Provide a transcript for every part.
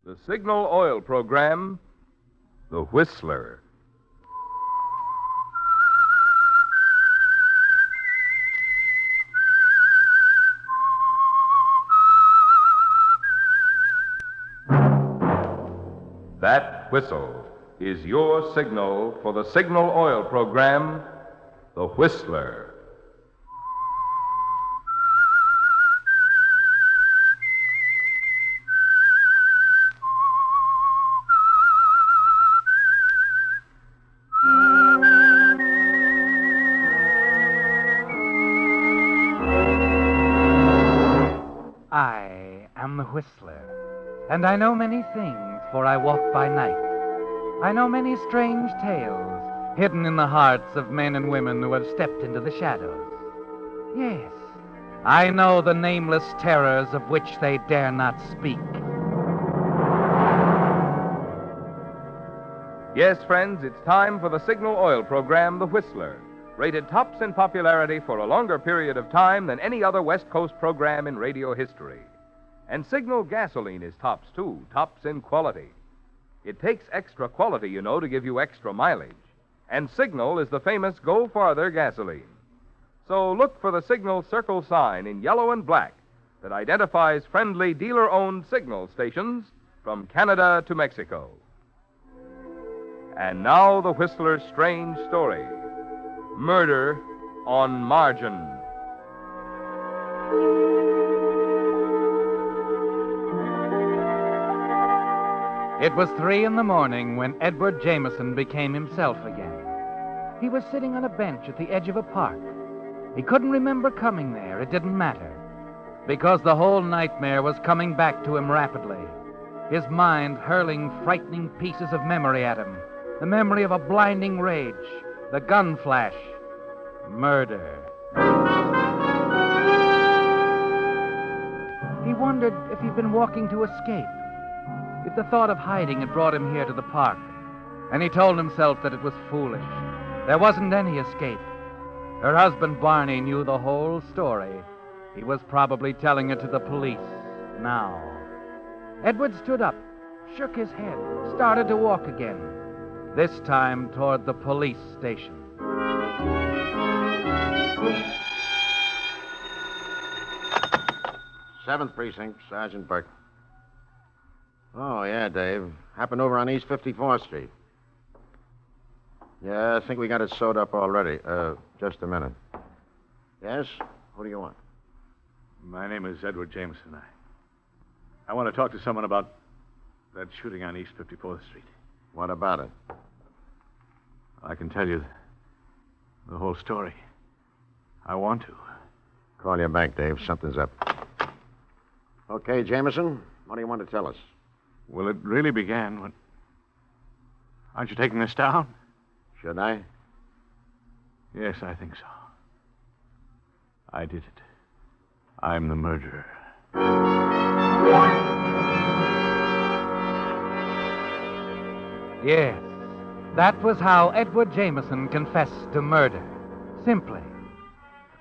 The Signal Oil Program, The Whistler. That whistle is your signal for the Signal Oil Program, The Whistler. I am the Whistler, and I know many things, for I walk by night. I know many strange tales, hidden in the hearts of men and women who have stepped into the shadows. Yes, I know the nameless terrors of which they dare not speak. Yes, friends, it's time for the Signal Oil Program, The Whistler, rated tops in popularity for a longer period of time than any other West Coast program in radio history. And Signal gasoline is tops, too, tops in quality. It takes extra quality, you know, to give you extra mileage. And Signal is the famous Go Farther gasoline. So look for the Signal circle sign in yellow and black that identifies friendly dealer-owned Signal stations from Canada to Mexico. And now the Whistler's strange story. Murder on Margin. It was 3 a.m. when Edward Jameson became himself again. He was sitting on a bench at the edge of a park. He couldn't remember coming there. It didn't matter, because the whole nightmare was coming back to him rapidly, his mind hurling frightening pieces of memory at him. The memory of a blinding rage, the gun flash, murder. He wondered if he'd been walking to escape, if the thought of hiding had brought him here to the park. And he told himself that it was foolish. There wasn't any escape. Her husband, Barney, knew the whole story. He was probably telling it to the police now. Edward stood up, shook his head, started to walk again, this time toward the police station. Seventh Precinct, Sergeant Burke. Oh, yeah, Dave. Happened over on East 54th Street. Yeah, I think we got it sewed up already. Just a minute. Yes? Who do you want? My name is Edward Jameson. I want to talk to someone about that shooting on East 54th Street. What about it? I can tell you the whole story. I want to. Call you back, Dave. Something's up. Okay, Jameson, what do you want to tell us? Well, it really began when... Aren't you taking this down? Should I? Yes, I think so. I did it. I'm the murderer. Yes, that was how Edward Jameson confessed to murder. Simply.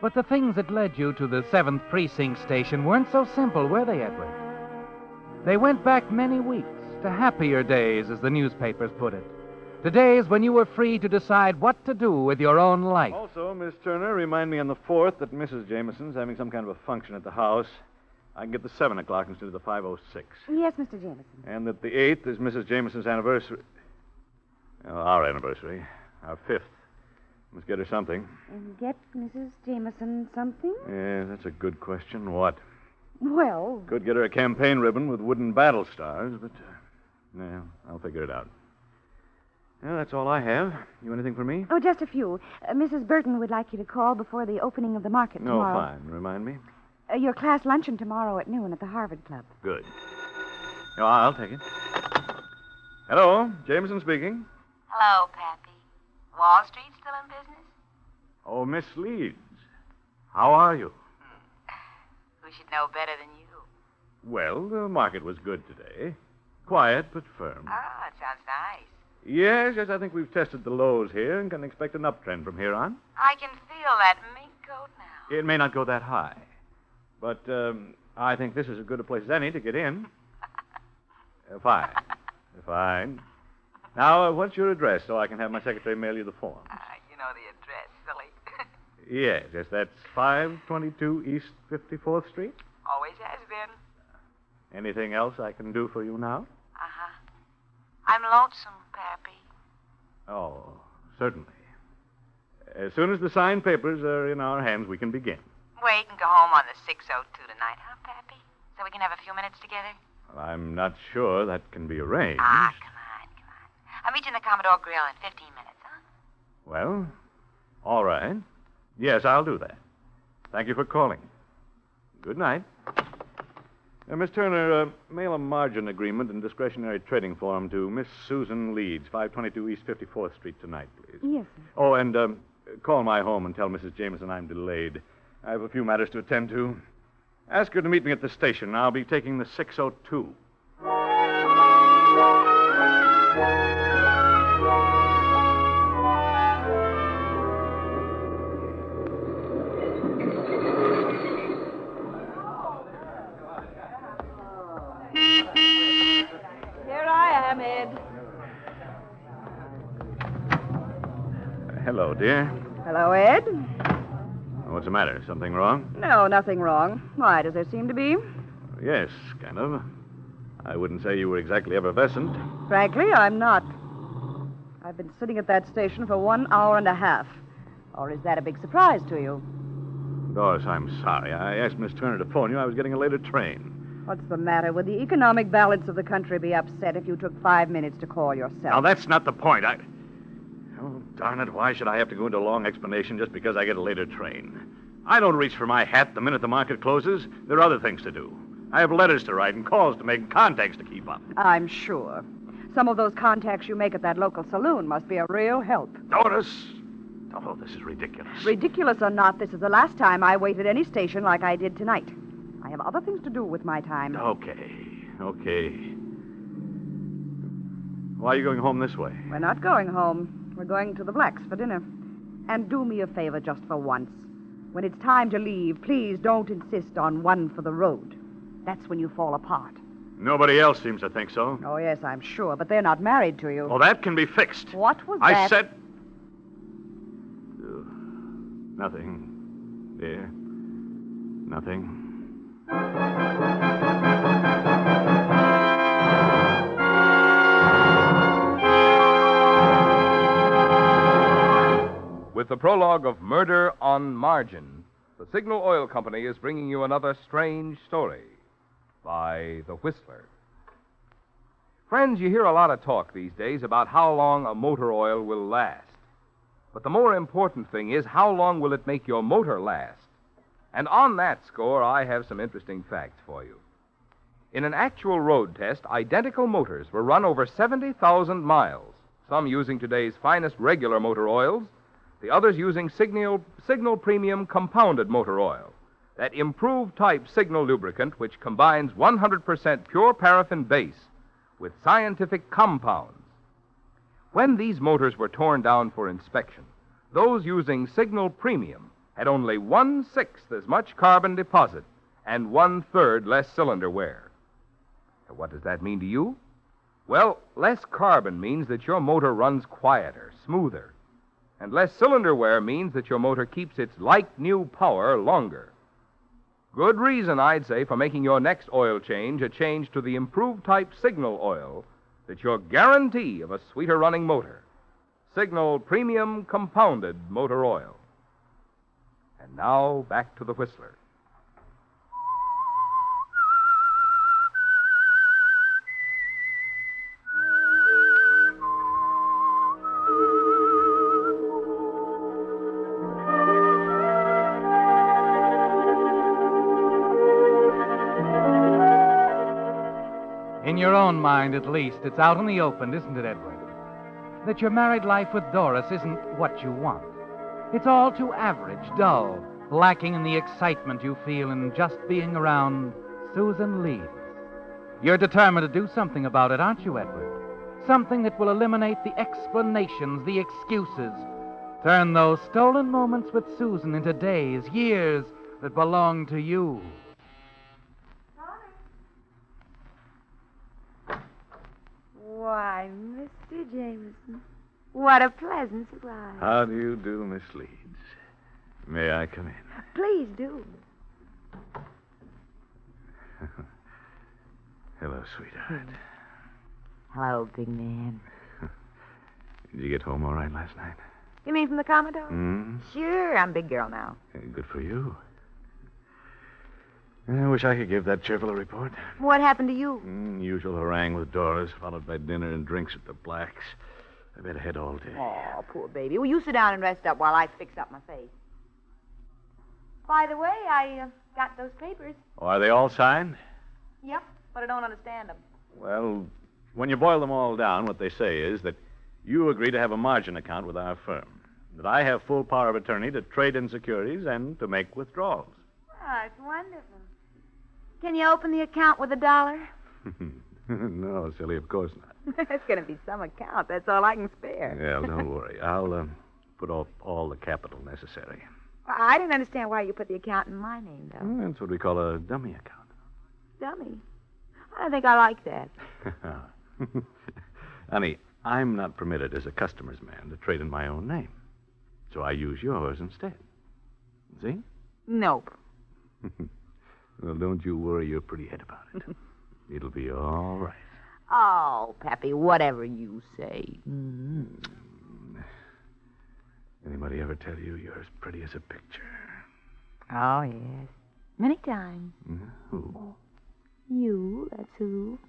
But the things that led you to the 7th Precinct station weren't so simple, were they, Edward? They went back many weeks to happier days, as the newspapers put it. To days when you were free to decide what to do with your own life. Also, Miss Turner, remind me on the 4th that Mrs. Jameson's having some kind of a function at the house. I can get the 7 o'clock instead of the 5:06. Yes, Mr. Jameson. And that the 8th is Mrs. Jameson's anniversary. Well, our anniversary. Our 5th. Must get her something. And get Mrs. Jameson something? Yeah, that's a good question. What? Well... Could get her a campaign ribbon with wooden battle stars, but... I'll figure it out. Well, that's all I have. You anything for me? Oh, just a few. Mrs. Burton would like you to call before the opening of the market tomorrow. No, fine. Remind me. Your class luncheon tomorrow at noon at the Harvard Club. Good. No, I'll take it. Hello, Jameson speaking. Hello, Pappy. Wall Street still in business? Oh, Miss Leeds. How are you? Who should know better than you? Well, the market was good today. Quiet, but firm. Oh, it sounds nice. Yes, I think we've tested the lows here and can expect an uptrend from here on. I can feel that mink coat now. It may not go that high, but I think this is as good a place as any to get in. Fine. Fine. Now, what's your address so I can have my secretary mail you the form? You know the address, silly. Yes, that's 522 East 54th Street. Always has been. Anything else I can do for you now? Uh-huh. I'm lonesome, Pappy. Oh, certainly. As soon as the signed papers are in our hands, we can begin. We can go home on the 602 tonight, huh, Pappy? So we can have a few minutes together? Well, I'm not sure that can be arranged. Ah, come on. I'll meet you in the Commodore Grill in 15 minutes, huh? Well, all right. Yes, I'll do that. Thank you for calling. Good night. Miss Turner, mail a margin agreement and discretionary trading form to Miss Susan Leeds, 522 East 54th Street tonight, please. Yes, sir. Oh, and call my home and tell Mrs. Jameson I'm delayed. I have a few matters to attend to. Ask her to meet me at the station. I'll be taking the 602. Here I am, Ed. Hello, dear. Hello, Ed. What's the matter? Something wrong? No, nothing wrong. Why, does there seem to be? Yes, kind of. I wouldn't say you were exactly effervescent. Frankly, I'm not. I've been sitting at that station for 1 hour and a half. Or is that a big surprise to you? Doris, I'm sorry. I asked Miss Turner to phone you. I was getting a later train. What's the matter? Would the economic balance of the country be upset if you took 5 minutes to call yourself? Now, that's not the point. Oh, darn it. Why should I have to go into a long explanation just because I get a later train? I don't reach for my hat the minute the market closes. There are other things to do. I have letters to write and calls to make and contacts to keep up. I'm sure. Some of those contacts you make at that local saloon must be a real help. Doris! Oh, this is ridiculous. Ridiculous or not, this is the last time I waited any station like I did tonight. I have other things to do with my time. Okay. Why are you going home this way? We're not going home. We're going to the Blacks for dinner. And do me a favor just for once. When it's time to leave, please don't insist on one for the road. That's when you fall apart. Nobody else seems to think so. Oh, yes, I'm sure, but they're not married to you. Well, that can be fixed. What was I that? said... Nothing, dear. Nothing. With the prologue of Murder on Margin, the Signal Oil Company is bringing you another strange story by The Whistler. Friends, you hear a lot of talk these days about how long a motor oil will last. But the more important thing is, how long will it make your motor last? And on that score, I have some interesting facts for you. In an actual road test, identical motors were run over 70,000 miles, some using today's finest regular motor oils, the others using Signal Premium Compounded Motor Oil, that improved type Signal lubricant which combines 100% pure paraffin base with scientific compounds. When these motors were torn down for inspection, those using Signal Premium had only 1/6 as much carbon deposit and 1/3 less cylinder wear. Now, what does that mean to you? Well, less carbon means that your motor runs quieter, smoother. And less cylinder wear means that your motor keeps its like-new power longer. Good reason, I'd say, for making your next oil change a change to the improved type Signal oil that's your guarantee of a sweeter running motor. Signal Premium Compounded Motor Oil. And now, back to the Whistler. In your own mind, at least, it's out in the open, isn't it, Edward? That your married life with Doris isn't what you want. It's all too average, dull, lacking in the excitement you feel in just being around Susan Leeds. You're determined to do something about it, aren't you, Edward? Something that will eliminate the explanations, the excuses. Turn those stolen moments with Susan into days, years that belong to you. Why, Mr. Jameson, what a pleasant surprise. How do you do, Miss Leeds? May I come in? Please do. Hello, sweetheart. Hello, big man. Did you get home all right last night? You mean from the Commodore? Hmm? Sure, I'm big girl now. Good for you. I wish I could give that cheerful a report. What happened to you? Usual harangue with Doris, followed by dinner and drinks at the Blacks. I've had a head all day. Oh, poor baby. Well, you sit down and rest up while I fix up my face. By the way, I got those papers. Oh, are they all signed? Yep, but I don't understand them. Well, when you boil them all down, what they say is that you agree to have a margin account with our firm, that I have full power of attorney to trade in securities and to make withdrawals. Oh, it's wonderful. Can you open the account with $1? No, silly, of course not. It's going to be some account. That's all I can spare. Yeah, don't worry. I'll put all the capital necessary. I didn't understand why you put the account in my name, though. That's what we call a dummy account. Dummy. I don't think I like that. Honey, I'm not permitted as a customer's man to trade in my own name. So I use yours instead. See? Nope. Well, don't you worry your pretty head about it. It'll be all right. Oh, Pappy, whatever you say. Mm-hmm. Anybody ever tell you you're as pretty as a picture? Oh, yes. Many times. Who? You, that's who.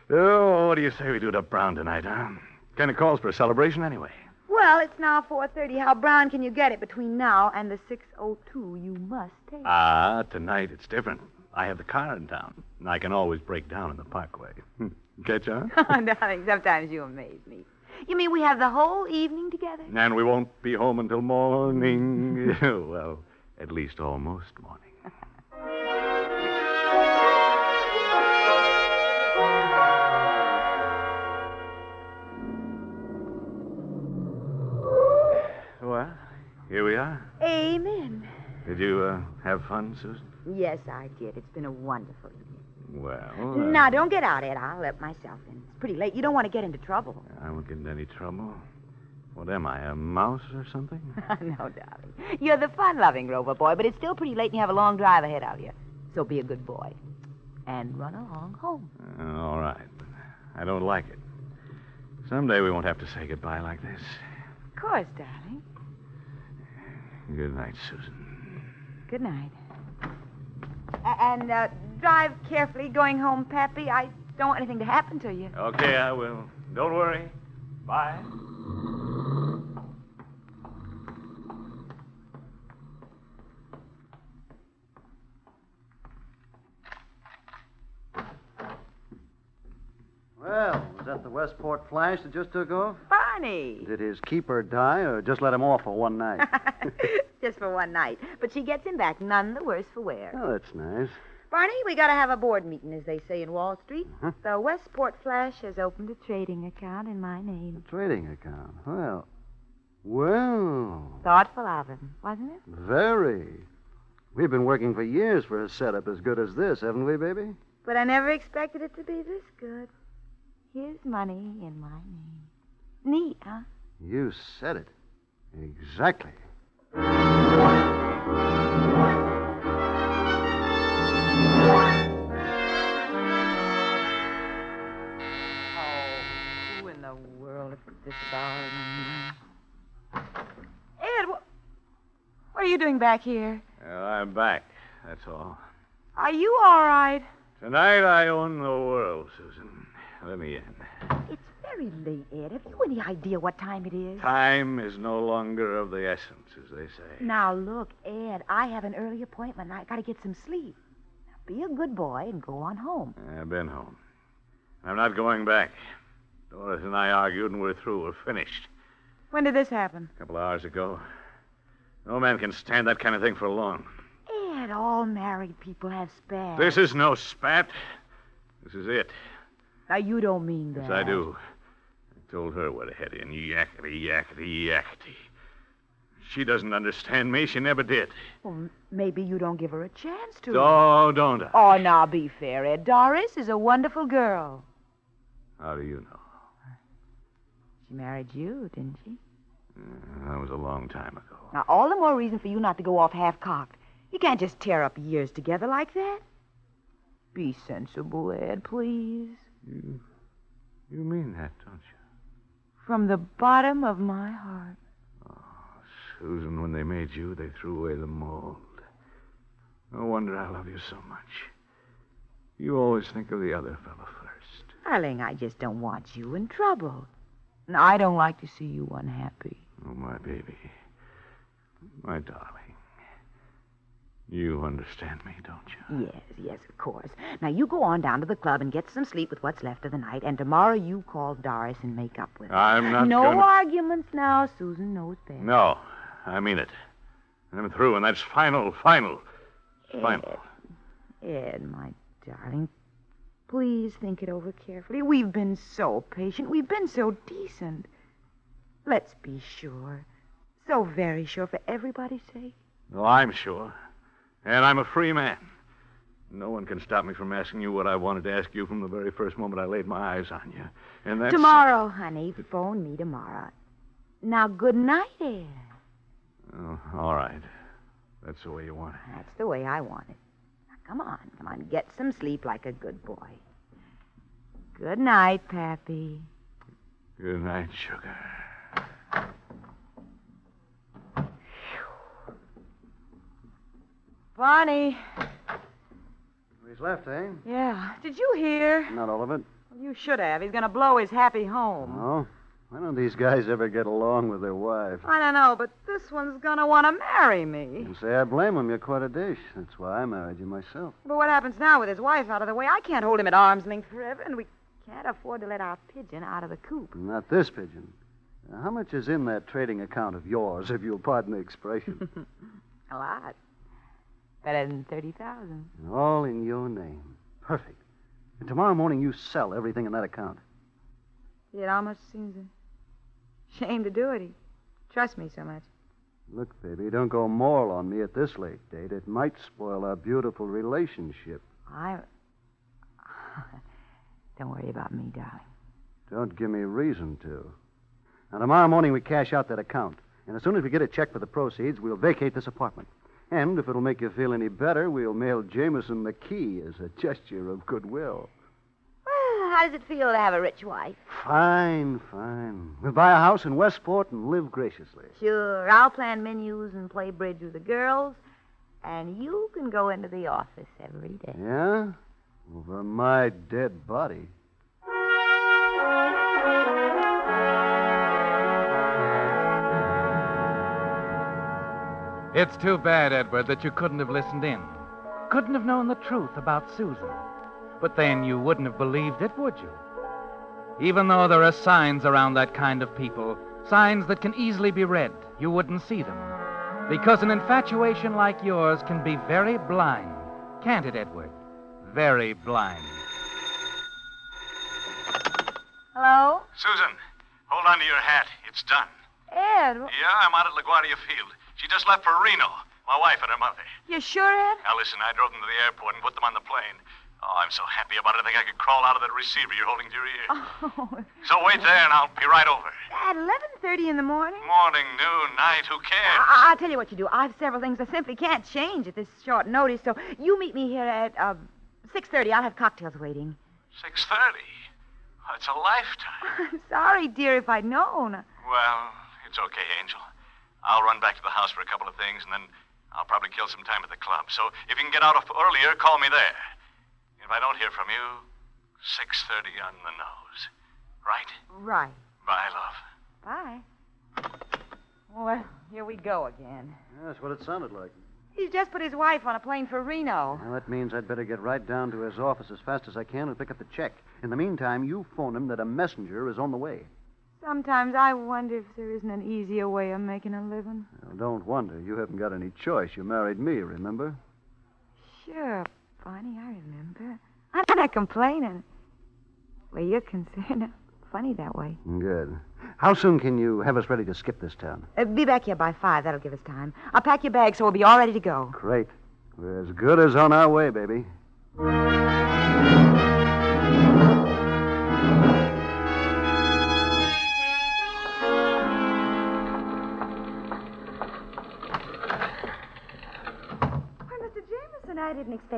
Oh, what do you say we do it up Brown tonight, huh? Kind of calls for a celebration anyway. Well, it's now 4:30. How brown can you get it between now and the 6:02 you must take? Tonight it's different. I have the car in town, and I can always break down in the parkway. Catch on? Oh, darling, sometimes you amaze me. You mean we have the whole evening together? And we won't be home until morning. Well, at least almost morning. Well, here we are. Amen. Did you have fun, Susan? Yes, I did. It's been a wonderful evening. Well, Now, don't get out, Ed. I'll let myself in. It's pretty late. You don't want to get into trouble. I won't get into any trouble. What am I, a mouse or something? No, darling. You're the fun-loving Rover boy, but it's still pretty late and you have a long drive ahead of you. So be a good boy. And run along home. All right, but I don't like it. Someday we won't have to say goodbye like this. Of course, darling. Good night, Susan. Good night. And drive carefully going home, Pappy. I don't want anything to happen to you. Okay, I will. Don't worry. Bye. Well, was that the Westport Flash that just took off? Barney. Did his keeper die or just let him off for one night? Just for one night. But she gets him back none the worse for wear. Oh, that's nice. Barney, we got to have a board meeting, as they say in Wall Street. Huh? The Westport Flash has opened a trading account in my name. A trading account. Well, Thoughtful of him, wasn't it? very. We've been working for years for a setup as good as this, haven't we, baby? But I never expected it to be this good. His money in my name. Neat, huh? You said it. Exactly. Oh, who in the world is this about? Ed, what are you doing back here? Well, I'm back. That's all. Are you all right? Tonight I own the world, Susan. Let me in. It's very late, Ed. Have you any idea what time it is? Time is no longer of the essence, as they say. Now, look, Ed, I have an early appointment. I got to get some sleep. Now, be a good boy and go on home. I've been home. I'm not going back. Doris and I argued, and we're through. We're finished. When did this happen? A couple of hours ago. No man can stand that kind of thing for long. Ed, all married people have spats. This is no spat. This is it. Now, you don't mean that. Yes, I do. I told her where to head in. Yakety, yakety, yakety. She doesn't understand me. She never did. Well, maybe you don't give her a chance to. Oh, don't I? Oh, now, be fair, Ed. Doris is a wonderful girl. How do you know? She married you, didn't she? That was a long time ago. Now, all the more reason for you not to go off half-cocked. You can't just tear up years together like that. Be sensible, Ed, please. You mean that, don't you? From the bottom of my heart. Susan, when they made you, they threw away the mold. No wonder I love you so much. You always think of the other fellow first. Darling, I just don't want you in trouble. And I don't like to see you unhappy. Oh, my baby. My darling. You understand me, don't you? Yes, of course. Now, you go on down to the club and get some sleep with what's left of the night, and tomorrow you call Doris and make up with her. I'm not No gonna... arguments now. Susan knows best. No, I mean it. I'm through, and that's final. Ed, my darling, please think it over carefully. We've been so patient. We've been so decent. Let's be sure. So very sure for everybody's sake. Well, I'm sure. And I'm a free man. No one can stop me from asking you what I wanted to ask you from the very first moment I laid my eyes on you. And that's... Tomorrow, honey. Phone me tomorrow. Now, good night, Ed. Oh, all right. That's the way you want it. That's the way I want it. Now, come on. Get some sleep like a good boy. Good night, Pappy. Good night, sugar. Bonnie. He's left, eh? Yeah. Did you hear? Not all of it. Well, you should have. He's going to blow his happy home. Oh? Why don't these guys ever get along with their wives? I don't know, but this one's going to want to marry me. You say I blame him. You're quite a dish. That's why I married you myself. But what happens now with his wife out of the way? I can't hold him at arm's length forever, and we can't afford to let our pigeon out of the coop. Not this pigeon. Now, how much is in that trading account of yours, if you'll pardon the expression? A lot. Better than 30,000. All in your name. Perfect. And tomorrow morning you sell everything in that account. It almost seems a shame to do it. He trusts me so much. Look, baby, don't go moral on me at this late date. It might spoil our beautiful relationship. Don't worry about me, darling. Don't give me reason to. Now, tomorrow morning we cash out that account. And as soon as we get a check for the proceeds, we'll vacate this apartment. And if it'll make you feel any better, we'll mail Jameson the key as a gesture of goodwill. Well, how does it feel to have a rich wife? Fine. We'll buy a house in Westport and live graciously. Sure. I'll plan menus and play bridge with the girls. And you can go into the office every day. Yeah? Over my dead body. It's too bad, Edward, that you couldn't have listened in. Couldn't have known the truth about Susan. But then you wouldn't have believed it, would you? Even though there are signs around that kind of people, signs that can easily be read, you wouldn't see them. Because an infatuation like yours can be very blind. Can't it, Edward? Very blind. Hello? Susan, hold on to your hat. It's done. Ed, Yeah, I'm out at LaGuardia Field. She just left for Reno. My wife and her mother. you sure, Ed? Now, listen, I drove them to the airport and put them on the plane. Oh, I'm so happy about it, I think I could crawl out of that receiver you're holding to your ear. Oh, So wait there, and I'll be right over. at 11:30 in the morning? Morning, noon, night, who cares? I'll tell you what you do. I've several things I simply can't change at this short notice, so you meet me here at 6:30. I'll have cocktails waiting. 6:30. That's a lifetime. I'm sorry, dear, if I'd known. Well, it's okay, Angel. I'll run back to the house for a couple of things, and then I'll probably kill some time at the club. So if you can get out earlier, call me there. If I don't hear from you, 6:30 on the nose. Right? Right. Bye, love. Bye. Well, here we go again. Yeah, that's what it sounded like. He's just put his wife on a plane for Reno. Well, that means I'd better get right down to his office as fast as I can and pick up the check. In the meantime, you phone him that a messenger is on the way. Sometimes I wonder if there isn't an easier way of making a living. Well, don't wonder. You haven't got any choice. You married me, remember? Sure, Bonnie, I remember. I'm not complaining. Where you're concerned, funny that way. Good. How soon can you have us ready to skip this town? Be back here by 5. That'll give us time. I'll pack your bag so we'll be all ready to go. Great. We're as good as on our way, baby.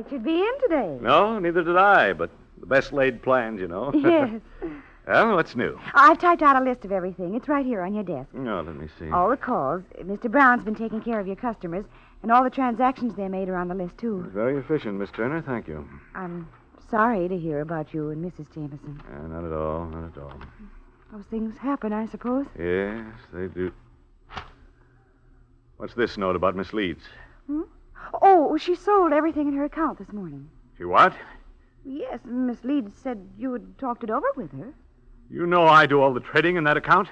thought you'd be in today. No, neither did I, but the best laid plans, you know. Yes. Well, what's new? I've typed out a list of everything. It's right here on your desk. No, let me see. All the calls. Mr. Brown's been taking care of your customers, and all the transactions they made are on the list, too. Very efficient, Miss Turner. Thank you. I'm sorry to hear about you and Mrs. Jameson. Not at all, not at all. Those things happen, I suppose. Yes, they do. What's this note about Miss Leeds? Oh, she sold everything in her account this morning. She what? Yes, Miss Leeds said you had talked it over with her. You know I do all the trading in that account?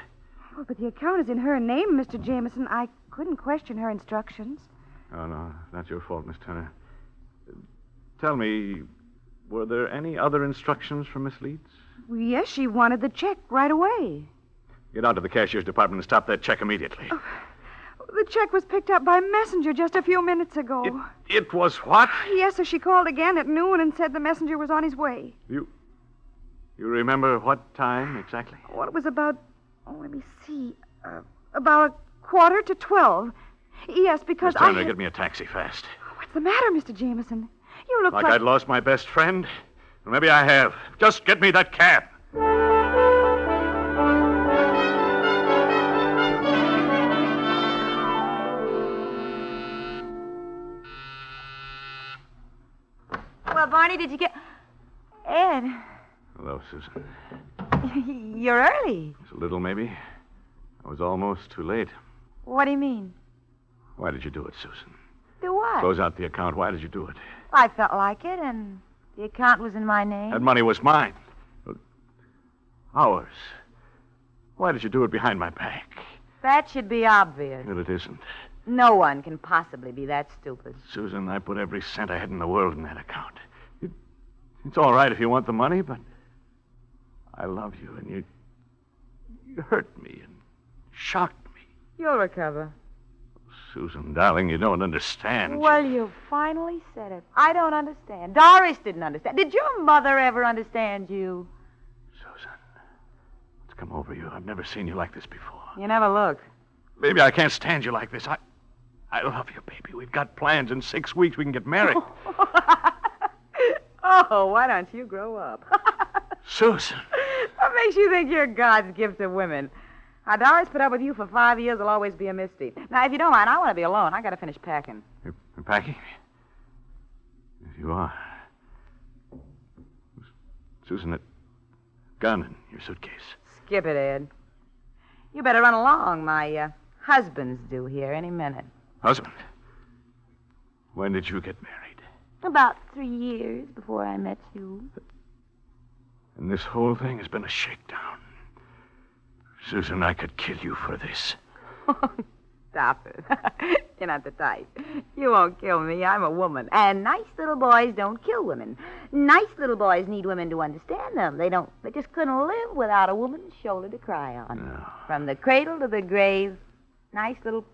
Oh, but the account is in her name, Mr. Jameson. I couldn't question her instructions. Oh, no, not your fault, Miss Turner. Tell me, were there any other instructions from Miss Leeds? Well, yes, she wanted the check right away. Get on to the cashier's department and stop that check immediately. Oh, the check was picked up by messenger just a few minutes ago. It was what? Yes, sir. She called again at noon and said the messenger was on his way. You remember what time exactly? Well, it was about, let me see, about 11:45. Yes, because Miss Turner, get me a taxi fast. What's the matter, Mr. Jameson? You look like I'd lost my best friend? Well, maybe I have. Just get me that cab. Well, Barney, did you get... Ed, Hello, Susan. you're early. Just a little, maybe. I was almost too late. What do you mean? Why did you do it, Susan? Do what? Close out the account. Why did you do it? I felt like it, and the account was in my name. That money was mine. Ours. Why did you do it behind my back? That should be obvious. Well, it isn't. No one can possibly be that stupid. Susan, I put every cent I had in the world in that account. It's all right if you want the money, but I love you, and you hurt me and shocked me. You'll recover. Susan, darling, you don't understand. Well, you finally said it. I don't understand. Doris didn't understand. Did your mother ever understand you? Susan, what's come over you? I've never seen you like this before. You never look. Baby, I can't stand you like this. I love you, baby. We've got plans. In 6 weeks, we can get married. Oh, why don't you grow up? Susan. What makes you think you're God's gift to women? Now, Doris put up with you for 5 years. Will always be a Misty. Now, if you don't mind, I want to be alone. I got to finish packing. You're packing? Yes, you are. Susan, that gun in your suitcase. Skip it, Ed. You better run along. My husband's due here any minute. Husband? When did you get married? About 3 years before I met you. And this whole thing has been a shakedown. Susan, I could kill you for this. Stop it. You're not the type. You won't kill me. I'm a woman. And nice little boys don't kill women. Nice little boys need women to understand them. They just couldn't live without a woman's shoulder to cry on. No. From the cradle to the grave, nice little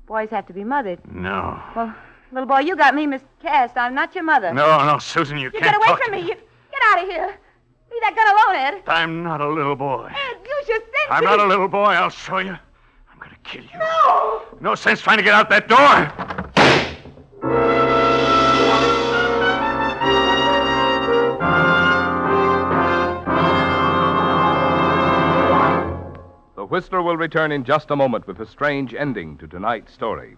boys have to be mothered. No. Well, little boy, you got me miscast. I'm not your mother. No, Susan, you can't get away talk from to me. Get out of here. Leave that gun alone, Ed. I'm not a little boy. Ed, use your senses. I'm not a little boy. I'll show you. I'm going to kill you. No! No sense trying to get out that door. The Whistler will return in just a moment with a strange ending to tonight's story.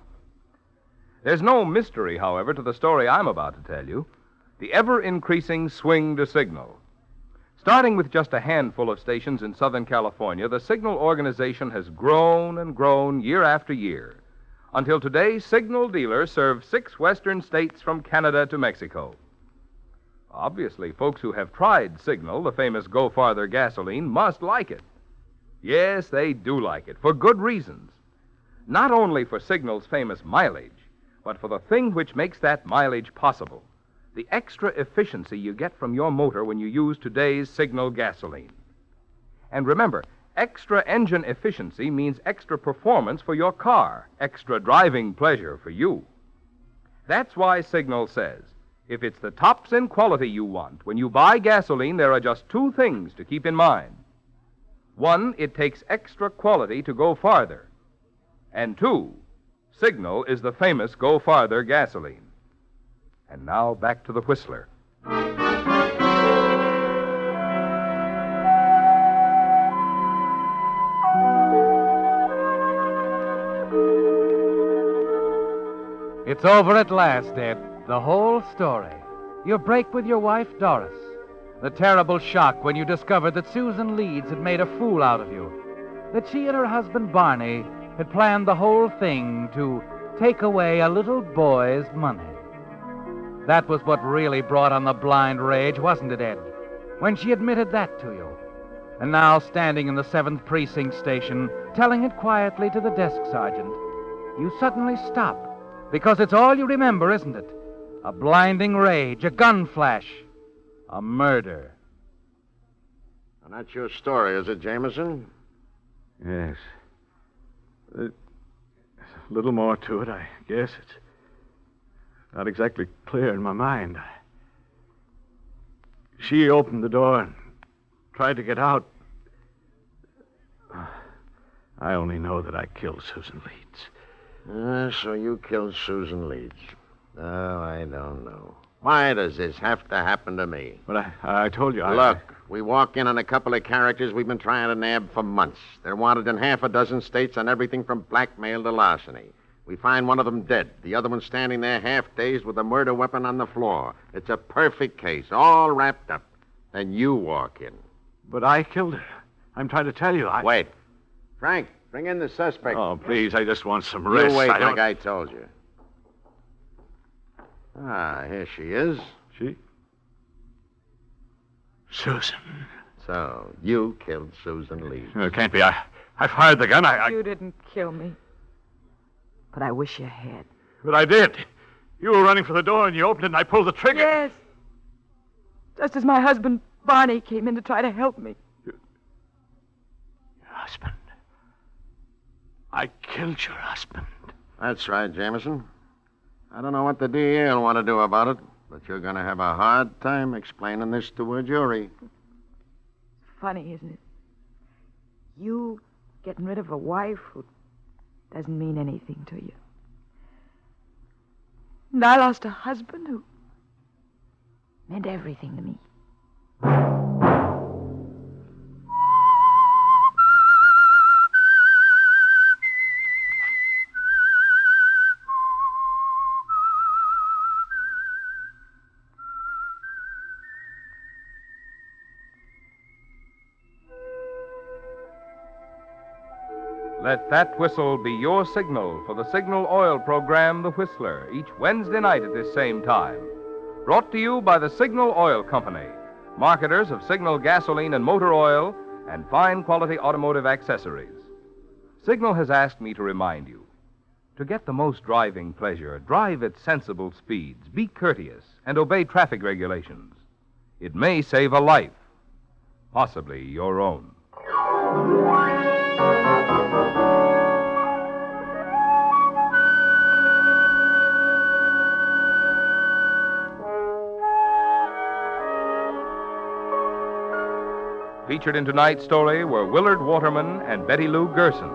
There's no mystery, however, to the story I'm about to tell you. The ever-increasing swing to signal. Starting with just a handful of stations in Southern California, the Signal organization has grown and grown year after year, until today Signal dealers serve 6 western states from Canada to Mexico. Obviously, folks who have tried Signal, the famous Go Farther gasoline, must like it. Yes, they do like it, for good reasons. Not only for Signal's famous mileage, but for the thing which makes that mileage possible. The extra efficiency you get from your motor when you use today's Signal gasoline. And remember, extra engine efficiency means extra performance for your car, extra driving pleasure for you. That's why Signal says, if it's the tops in quality you want, when you buy gasoline, there are just 2 things to keep in mind. 1, it takes extra quality to go farther. And 2, Signal is the famous Go Farther gasoline. And now back to the Whistler. It's over at last, Ed. The whole story. Your break with your wife, Doris. The terrible shock when you discovered that Susan Leeds had made a fool out of you. That she and her husband, Barney, had planned the whole thing to take away a little boy's money. That was what really brought on the blind rage, wasn't it, Ed? When she admitted that to you. And now, standing in the 7th Precinct station, telling it quietly to the desk sergeant, you suddenly stop. Because it's all you remember, isn't it? A blinding rage, a gun flash, a murder. And that's your story, is it, Jameson? Yes. A little more to it, I guess. It's not exactly clear in my mind. She opened the door and tried to get out. I only know that I killed Susan Leeds. So you killed Susan Leeds. Oh, I don't know. Why does this have to happen to me? But I told you, Look, we walk in on a couple of characters we've been trying to nab for months. They're wanted in half a dozen states on everything from blackmail to larceny. We find one of them dead, the other one standing there half-dazed with a murder weapon on the floor. It's a perfect case, all wrapped up. Then you walk in. But I killed her. I'm trying to tell you, Wait. Frank, bring in the suspect. Oh, please, I just want some rest. You wait like I told you. Here she is. She? Susan. So, you killed Susan Leeds. It can't be. I fired the gun. You didn't kill me. But I wish you had. But I did. You were running for the door and you opened it and I pulled the trigger. Yes. Just as my husband, Barney, came in to try to help me. Your husband. I killed your husband. That's right, Jameson. I don't know what the DA will want to do about it, but you're going to have a hard time explaining this to a jury. Funny, isn't it? You getting rid of a wife who doesn't mean anything to you. And I lost a husband who meant everything to me. Let that whistle be your signal for the Signal Oil program, The Whistler, each Wednesday night at this same time. Brought to you by the Signal Oil Company, marketers of Signal gasoline and motor oil and fine quality automotive accessories. Signal has asked me to remind you, to get the most driving pleasure, drive at sensible speeds, be courteous, and obey traffic regulations. It may save a life, possibly your own. Featured in tonight's story were Willard Waterman and Betty Lou Gerson.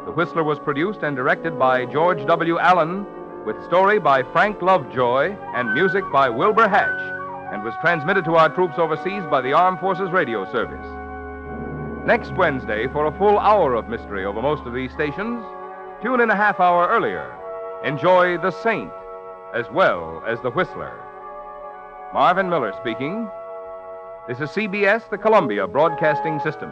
The Whistler was produced and directed by George W. Allen, with story by Frank Lovejoy and music by Wilbur Hatch, and was transmitted to our troops overseas by the Armed Forces Radio Service. Next Wednesday, for a full hour of mystery over most of these stations, tune in a half hour earlier. Enjoy The Saint as well as The Whistler. Marvin Miller speaking. This is CBS, the Columbia Broadcasting System.